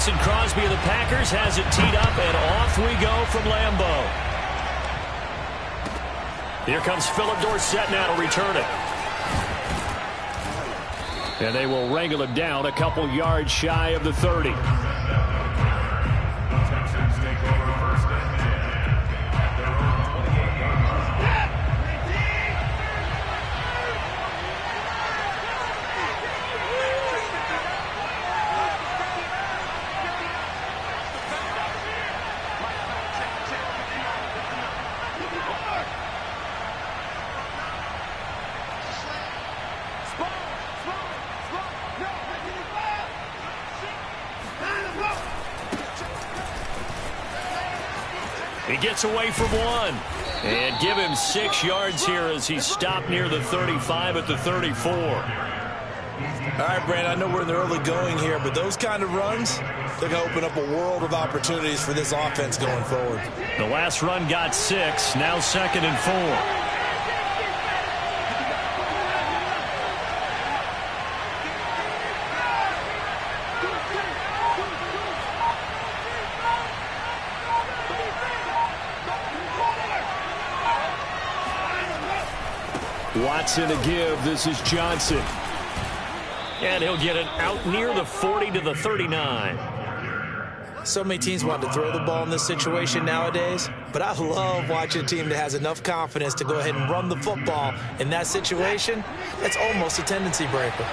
Mason Crosby of the Packers has it teed up, and off we go from Lambeau. Here comes Philip Dorsett now to return it. And they will wrangle it down a couple yards shy of the 30. He gets away from one. And give him 6 yards here as he stopped near the 35 at the 34. All right, Brand, I know we're in the early going here, but those kind of runs, they're going to open up a world of opportunities for this offense going forward. The last run got 6, now 2nd and 4. Watson to give. This is Johnson. And he'll get it out near the 40 to the 39. So many teams want to throw the ball in this situation nowadays, but I love watching a team that has enough confidence to go ahead and run the football in that situation. That's almost a tendency breaker.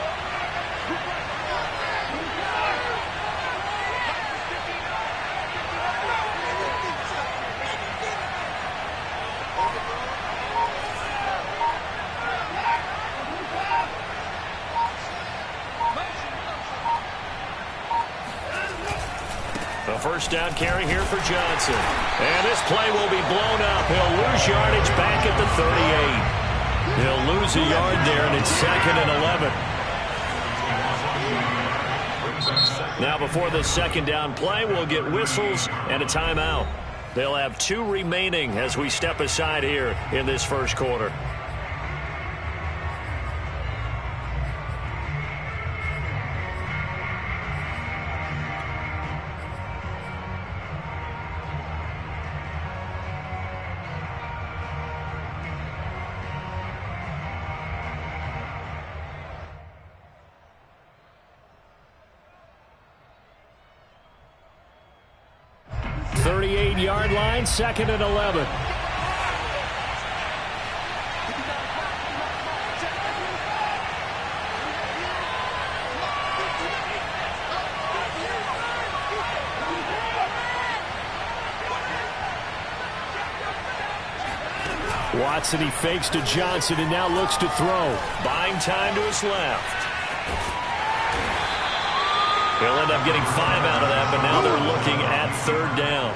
First down carry here for Johnson. And this play will be blown up. He'll lose yardage back at the 38. He'll lose a yard there, and it's 2nd and 11. Now before the second down play, we'll get whistles and a timeout. They'll have 2 remaining as we step aside here in this first quarter. Yard line, 2nd and 11. Watson, he fakes to Johnson and now looks to throw. Buying time to his left. He'll end up getting 5 out of that, but now they're looking at 3rd down.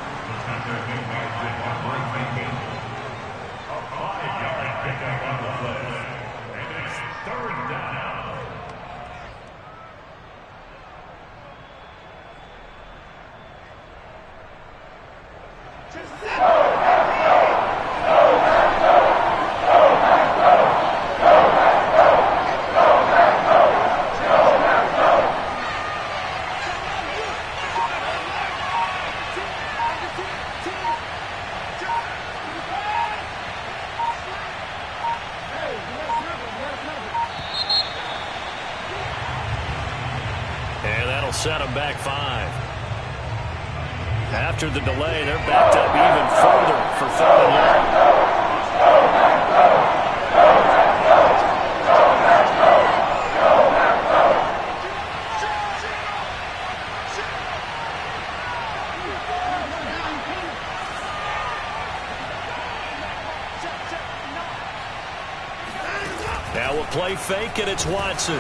Set them back 5. After the delay, they're backed up even further for 3rd and long. Now we'll play fake, and it's Watson.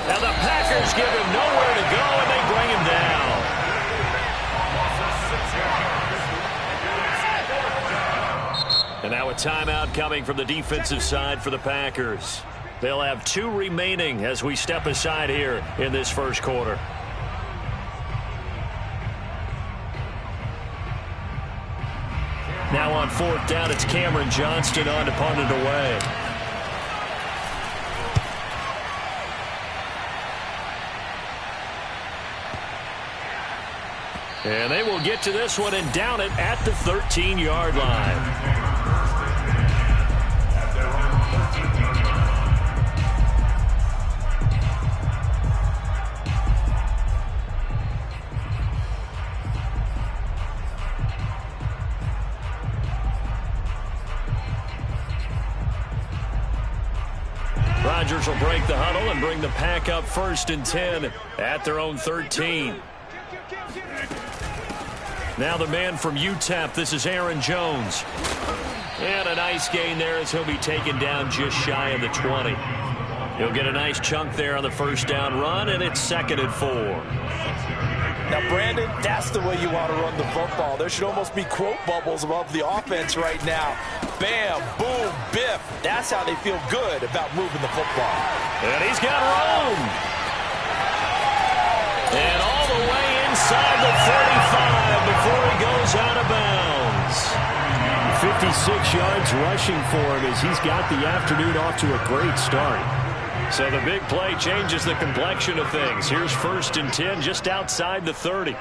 And the Packers give him nowhere to go, and they bring him down. And now a timeout coming from the defensive side for the Packers. They'll have 2 remaining as we step aside here in this first quarter. Now on 4th down, it's Cameron Johnston on to punt it away. And they will get to this one and down it at the 13-yard line. Rodgers will break the huddle and bring the pack up 1st and 10 at their own 13. Now the man from UTEP, this is Aaron Jones. And a nice gain there as he'll be taken down just shy of the 20. He'll get a nice chunk there on the 1st down run, and it's 2nd and 4. Now, Brandon, that's the way you want to run the football. There should almost be quote bubbles above the offense right now. Bam, boom, biff. That's how they feel good about moving the football. And he's got room. And all the way inside the 35 before he goes out of bounds. 56 yards rushing for him as he's got the afternoon off to a great start. So the big play changes the complexion of things. Here's 1st and 10 just outside the 30.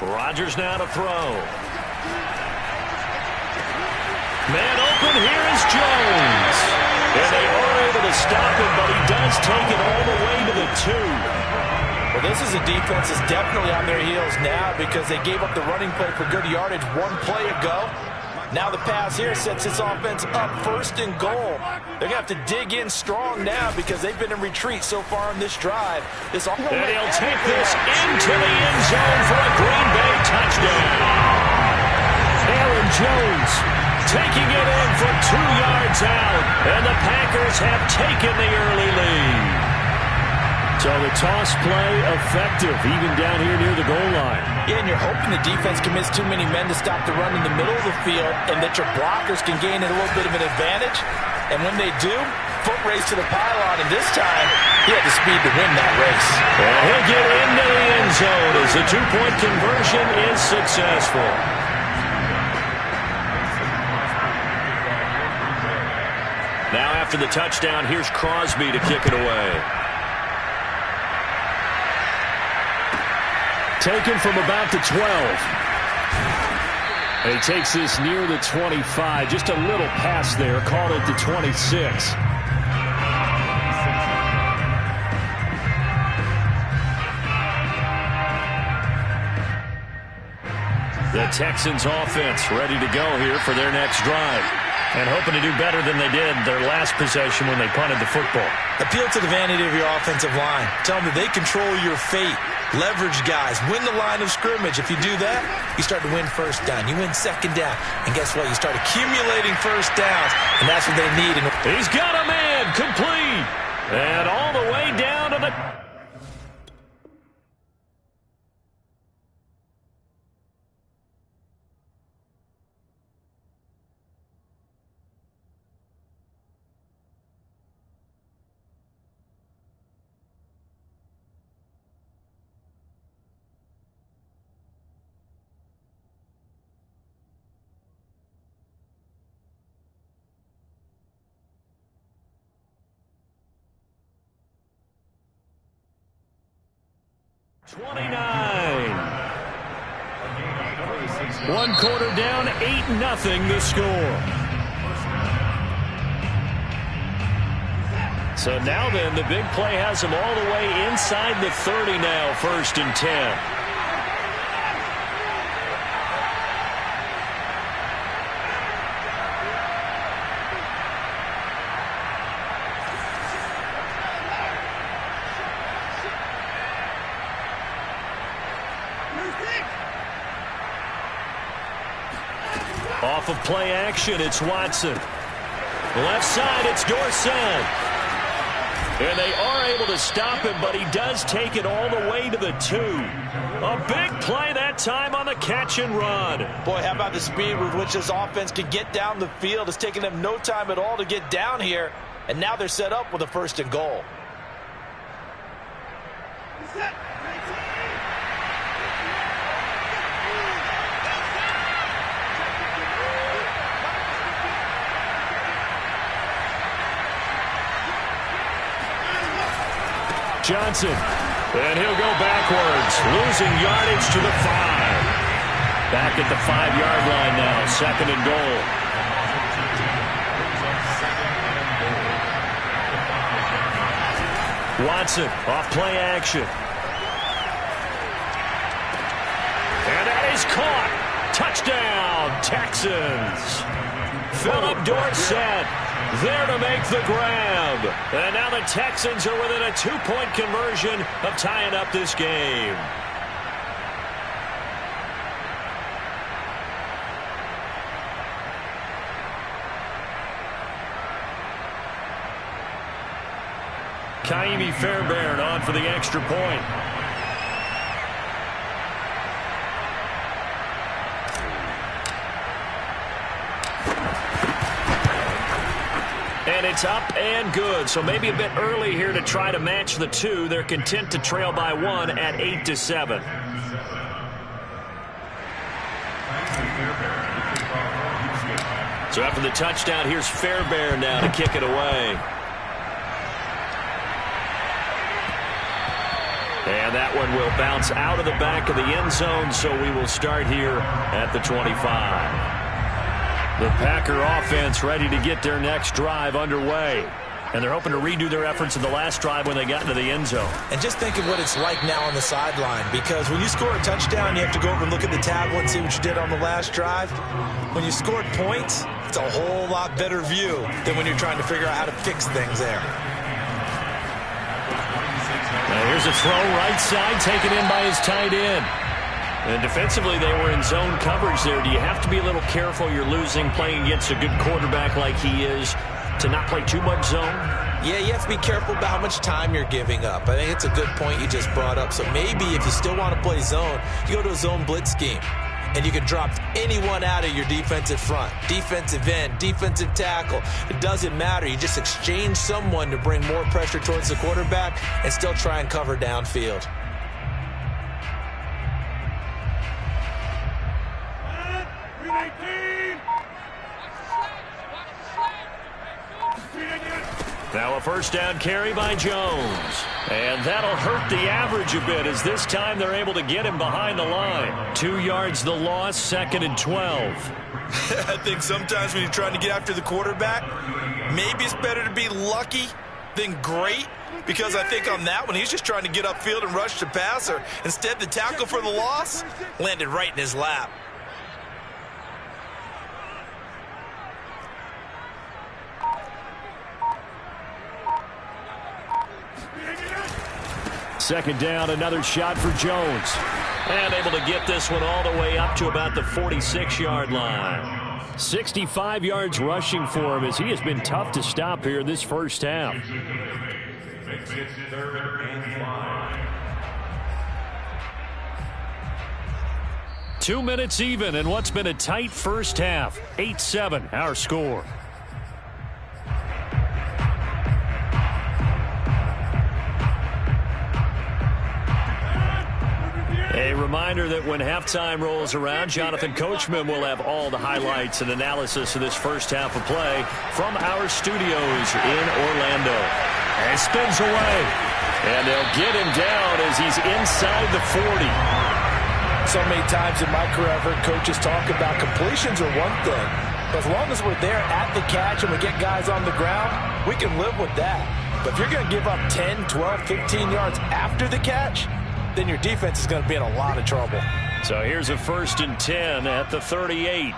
Rodgers now to throw. Man open, here is Jones. And they are able to stop him, but he does take it all the way to the 2. Well, this is a defense that's definitely on their heels now because they gave up the running play for good yardage one play ago. Now the pass here sets this offense up 1st and goal. They're going to have to dig in strong now because they've been in retreat so far on this drive. And he'll take this into the end zone for a Green Bay touchdown. Aaron Jones taking it in from 2 yards out. And the Packers have taken the early lead. So the toss play effective even down here near the goal line. Yeah, and you're hoping the defense commits too many men to stop the run in the middle of the field and that your blockers can gain a little bit of an advantage. And when they do, foot race to the pylon, and this time he had the speed to win that race. Well, he'll get into the end zone as the 2-point conversion is successful. Now after the touchdown, here's Crosby to kick it away. Taken from about the 12. And he takes this near the 25. Just a little pass there. Called it the 26. The Texans offense ready to go here for their next drive. And hoping to do better than they did their last possession when they punted the football. Appeal to the vanity of your offensive line. Tell them that they control your fate. Leverage guys. Win the line of scrimmage. If you do that, you start to win 1st down. You win 2nd down. And guess what? You start accumulating 1st downs. And that's what they need. He's got a man complete. And all the way down to the... One quarter down, 8-0 the score. So now then, the big play has them all the way inside the 30 now, 1st and 10. Off of play action, it's Watson. Left side, it's Dorsett. And they are able to stop him, but he does take it all the way to the 2. A big play that time on the catch and run. Boy, how about the speed with which this offense can get down the field? It's taken them no time at all to get down here. And now they're set up with a 1st and goal. Johnson And he'll go backwards, losing yardage to the 5. Back at the 5-yard line now, 2nd and goal. Watson off play action. And that is caught. Touchdown, Texans. Philip Dorsett there to make the grab. And now the Texans are within a 2-point conversion of tying up this game. Kaimi Fairbairn on for the extra point. And it's up and good. So maybe a bit early here to try to match the 2. They're content to trail by 1 at 8-7. So after the touchdown, here's Fairbairn now to kick it away. And that one will bounce out of the back of the end zone, so we will start here at the 25. The Packer offense ready to get their next drive underway. And they're hoping to redo their efforts in the last drive when they got into the end zone. And just think of what it's like now on the sideline, because when you score a touchdown, you have to go over and look at the tablet and see what you did on the last drive. When you scored points, it's a whole lot better view than when you're trying to figure out how to fix things there. Now here's a throw right side taken in by his tight end. And defensively they were in zone coverage there. Do you have to be a little careful? You're losing playing against a good quarterback like he is to not play too much zone? Yeah, you have to be careful about how much time you're giving up. I think it's a good point you just brought up. So maybe if you still want to play zone, you go to a zone blitz scheme. And you can drop anyone out of your defensive front, defensive end, defensive tackle. It doesn't matter. You just exchange someone to bring more pressure towards the quarterback and still try and cover downfield. Now a first down carry by Jones. And that'll hurt the average a bit as this time they're able to get him behind the line. 2 yards the loss, 2nd and 12. I think sometimes when you're trying to get after the quarterback, maybe it's better to be lucky than great. Because I think on that one, he's just trying to get upfield and rush the passer. Instead, the tackle for the loss landed right in his lap. Second down, another shot for Jones. And able to get this one all the way up to about the 46-yard line. 65 yards rushing for him as he has been tough to stop here this first half. 2 minutes even in what's been a tight first half. 8-7 our score. A reminder that when halftime rolls around, Jonathan Coachman will have all the highlights and analysis of this first half of play from our studios in Orlando. And spins away. And they'll get him down as he's inside the 40. So many times in my career I've heard coaches talk about completions are one thing. But as long as we're there at the catch and we get guys on the ground, we can live with that. But if you're going to give up 10, 12, 15 yards after the catch, then your defense is going to be in a lot of trouble. So here's a 1st and 10 at the 38.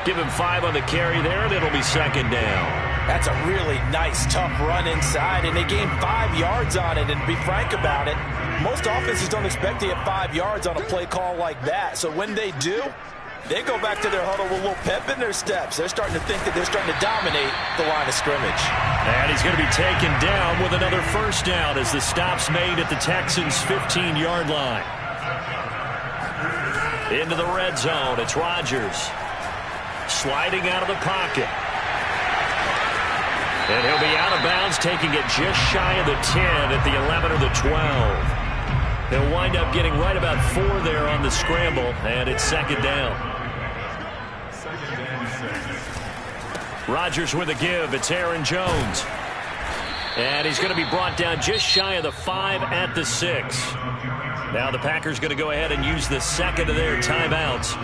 Give him 5 on the carry there, and it'll be 2nd down. That's a really nice, tough run inside, and they gained 5 yards on it. And to be frank about it, most offenses don't expect to get 5 yards on a play call like that. So when they do, they go back to their huddle with a little pep in their steps. They're starting to think that they're starting to dominate the line of scrimmage. And he's going to be taken down with another first down as the stop's made at the Texans' 15-yard line. Into the red zone, it's Rodgers. Sliding out of the pocket. And he'll be out of bounds, taking it just shy of the 10 at the 11 or the 12. He'll wind up getting right about 4 there on the scramble, and it's second down. Rodgers with a give. It's Aaron Jones. And he's going to be brought down just shy of the 5 at the 6. Now the Packers going to go ahead and use the second of their timeouts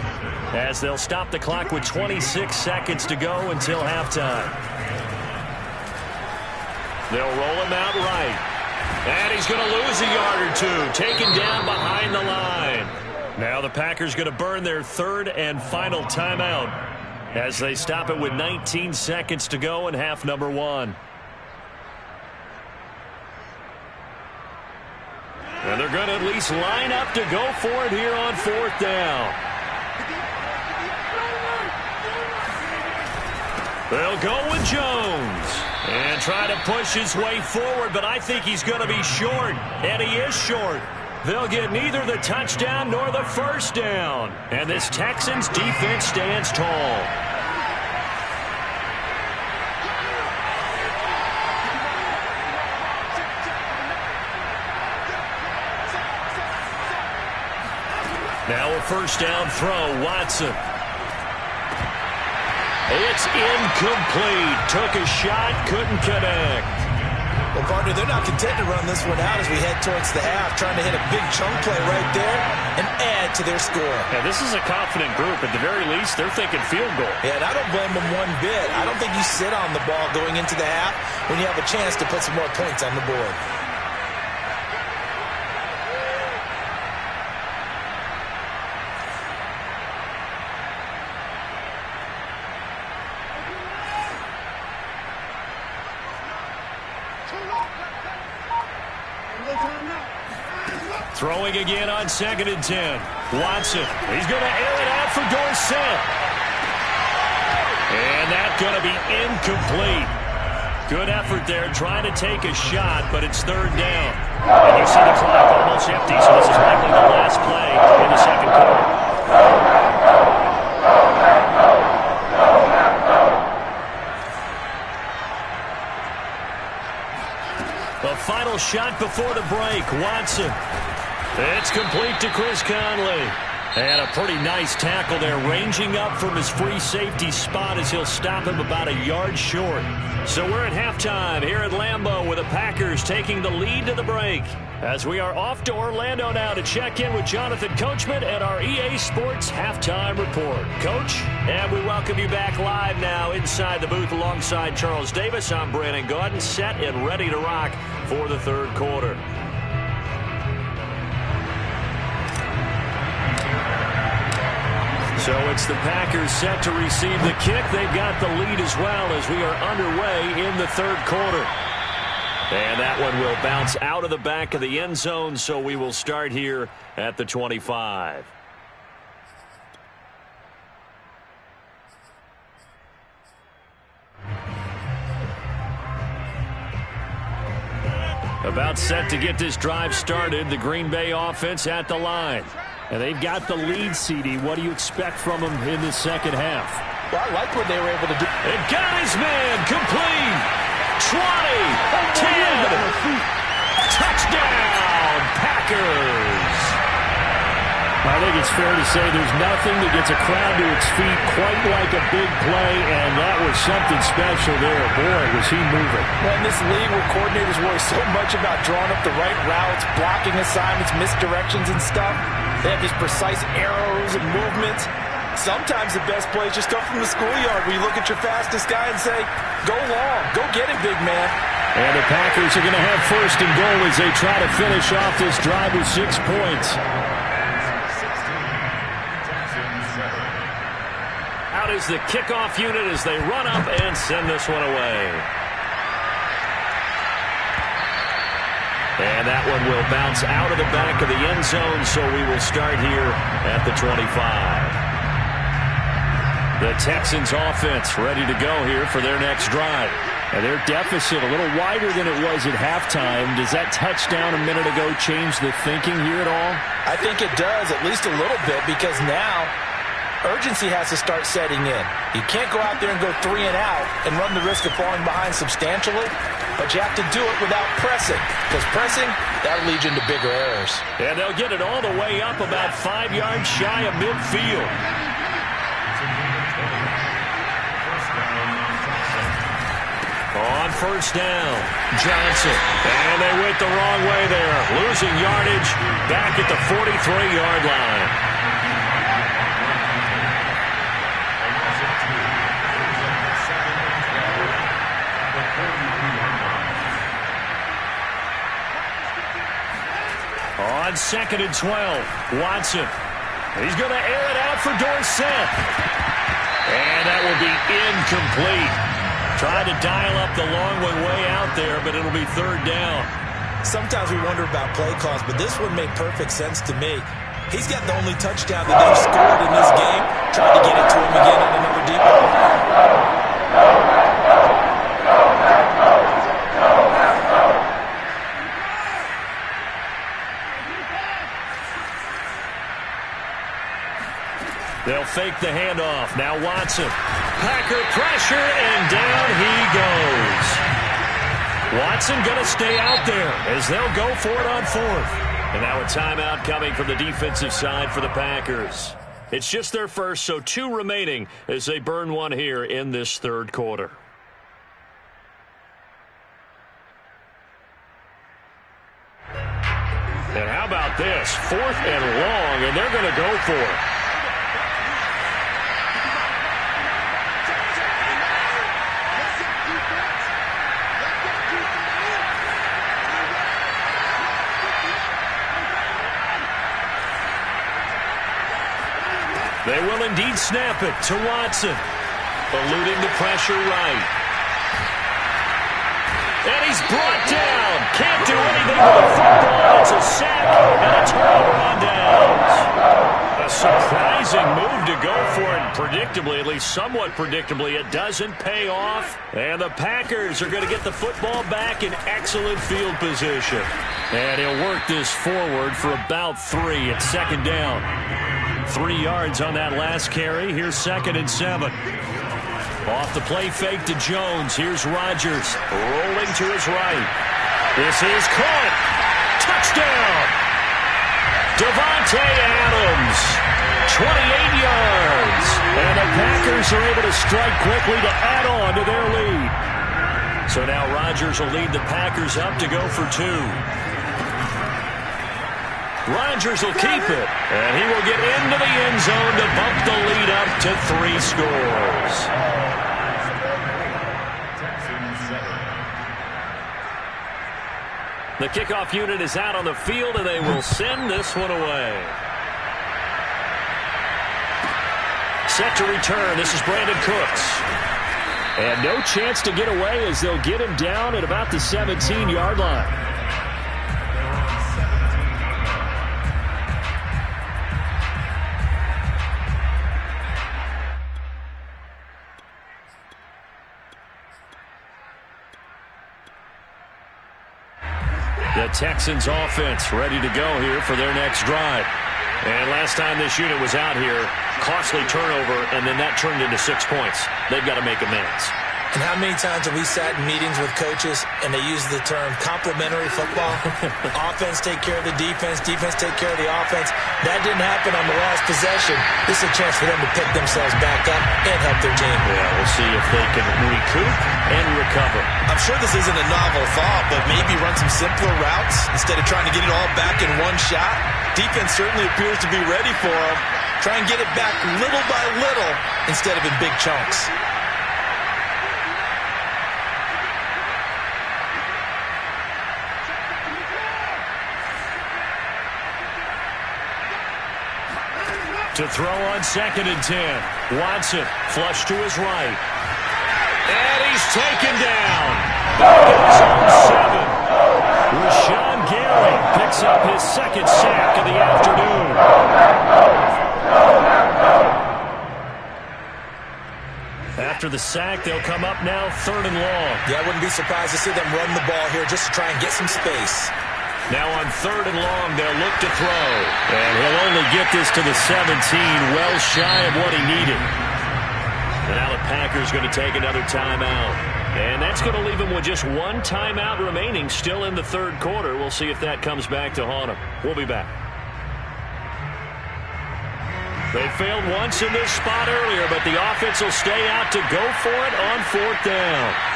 as they'll stop the clock with 26 seconds to go until halftime. They'll roll him out right. And he's going to lose a yard or 2, taken down behind the line. Now the Packers going to burn their third and final timeout as they stop it with 19 seconds to go in half number 1. And they're going to at least line up to go for it here on 4th down. They'll go with Jones and try to push his way forward, but I think he's going to be short, and he is short. They'll get neither the touchdown nor the first down, and this Texans defense stands tall. Now a first down throw, Watson. It's incomplete. Took a shot, couldn't connect. Well, partner, they're not content to run this one out as we head towards the half, trying to hit a big chunk play right there and add to their score. Yeah, this is a confident group. At the very least, they're thinking field goal. Yeah, and I don't blame them one bit. I don't think you sit on the ball going into the half when you have a chance to put some more points on the board. Throwing again on 2nd and 10. Watson, he's going to air it out for Dorsett. And that's going to be incomplete. Good effort there trying to take a shot, but it's 3rd down. And you see the clock almost empty, so this is likely the last play in the second quarter. The final shot before the break, Watson. It's complete to Chris Conley. And a pretty nice tackle there, ranging up from his free safety spot as he'll stop him about a yard short. So we're at halftime here at Lambeau with the Packers taking the lead to the break. As we are off to Orlando now to check in with Jonathan Coachman and our EA Sports Halftime Report. Coach, and we welcome you back live now inside the booth alongside Charles Davis. I'm Brandon Gaudin, set and ready to rock for the third quarter. So it's the Packers set to receive the kick. They've got the lead as well as we are underway in the third quarter. And that one will bounce out of the back of the end zone, so we will start here at the 25. About set to get this drive started, the Green Bay offense at the line. And they've got the lead, CD. What do you expect from them in the second half? Well, I like what they were able to do. And got his man complete. 20, 10, touchdown, Packers. I think it's fair to say there's nothing that gets a crowd to its feet quite like a big play, and that was something special there. Boy, was he moving. Well, in this league where coordinators worry so much about drawing up the right routes, blocking assignments, misdirections and stuff, they have these precise arrows and movements. Sometimes the best plays just come from the schoolyard where you look at your fastest guy and say, go long, go get it, big man. And the Packers are going to have first and goal as they try to finish off this drive with 6 points. Out is the kickoff unit as they run up and send this one away. And that one will bounce out of the back of the end zone, so we will start here at the 25. The Texans offense ready to go here for their next drive. And their deficit a little wider than it was at halftime. Does that touchdown a minute ago change the thinking here at all? I think it does, at least a little bit, because now urgency has to start setting in. You can't go out there and go 3 and out and run the risk of falling behind substantially, but you have to do it without pressing, because pressing, that'll lead you into bigger errors. And they'll get it all the way up about 5 yards shy of midfield. On first down, Johnson. And they went the wrong way there. Losing yardage back at the 43-yard line. On 2nd and 12, Watson. He's going to air it out for Dorsett. And that will be incomplete. Tried to dial up the long one way out there, but it'll be 3rd down. Sometimes we wonder about play calls, but this one made perfect sense to me. He's got the only touchdown that they've scored in this game. Tried to get it to him again on another deep ball. They'll fake the handoff. Now Watson. Packer pressure, and down he goes. Watson going to stay out there as they'll go for it on 4th. And now a timeout coming from the defensive side for the Packers. It's just their first, so 2 remaining as they burn one here in this 3rd quarter. And how about this? 4th and long, and they're going to go for it. They will indeed snap it to Watson. Eluding the pressure right. And he's brought down. Can't do anything with the football. It's a sack and a turnover on downs. A surprising move to go for it. Predictably, at least somewhat predictably, it doesn't pay off. And the Packers are going to get the football back in excellent field position. And he'll work this forward for about 3 at 2nd down. 3 yards on that last carry. Here's 2nd and 7. Off the play fake to Jones. Here's Rodgers rolling to his right. This is caught. Touchdown. Devontae Adams. 28 yards. And the Packers are able to strike quickly to add on to their lead. So now Rodgers will lead the Packers up to go for 2. Rodgers will keep it, and he will get into the end zone to bump the lead up to 3 scores. The kickoff unit is out on the field, and they will send this one away. Set to return. This is Brandon Cooks. And no chance to get away as they'll get him down at about the 17-yard line. The Texans offense ready to go here for their next drive. And last time this unit was out here, costly turnover, and then that turned into 6 points. They've got to make amends. And how many times have we sat in meetings with coaches and they use the term complementary football? Offense take care of the defense, defense take care of the offense. That didn't happen on the last possession. This is a chance for them to pick themselves back up and help their team. Yeah, we'll see if they can recoup and recover. I'm sure this isn't a novel thought, but maybe run some simpler routes instead of trying to get it all back in one shot. Defense certainly appears to be ready for them. Try and get it back little by little instead of in big chunks. To throw on 2nd and 10. Watson flush to his right. And he's taken down. Back at his own 7. Rashawn Gary picks up his 2nd sack of the afternoon. After the sack, they'll come up now 3rd and long. Yeah, I wouldn't be surprised to see them run the ball here just to try and get some space. Now on 3rd and long, they'll look to throw. And he'll only get this to the 17, well shy of what he needed. And now the Packers going to take another timeout. And that's going to leave him with just one timeout remaining still in the 3rd quarter. We'll see if that comes back to haunt him. We'll be back. They failed once in this spot earlier, but the offense will stay out to go for it on 4th down.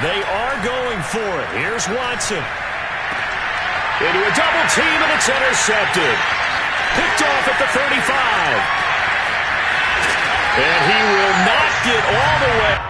They are going for it. Here's Watson. Into a double team, and it's intercepted. Picked off at the 35. And he will not get all the way.